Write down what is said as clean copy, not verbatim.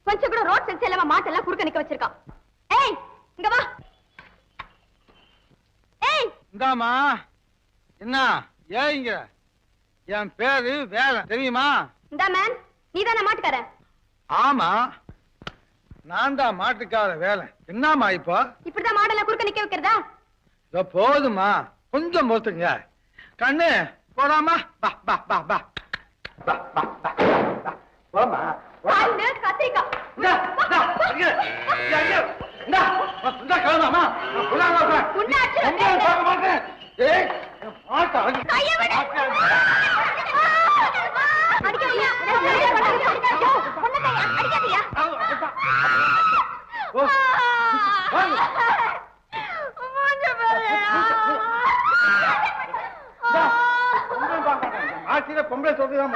கொஞ்சம் கூட road sense இல்லாம மாட்டெல்லாம் குறுக்க நிக்க வச்சிருக்கான். ஏய் இங்க வா. ஏய் இந்தாமா. என்ன ஏங்க? என் பேரு வேலை தெரியுமா? இந்தா மேன், நீதானே மாட்டுக்கார? ஆமா, நான் தான் மாட்டுக்கார வேலை. என்னமா இப்போ இப்படிதான் மாடெல்லாம் குறுக்க நிக்க வைக்கிறதா? போதுமா, கொஞ்சம் பொறுத்துங்க. கண்ணு போடாமா. பா பா பா பா போமா. கத்திரிக்காய் கிளம்பாமா. பொம்பளை சொல்றதுதான்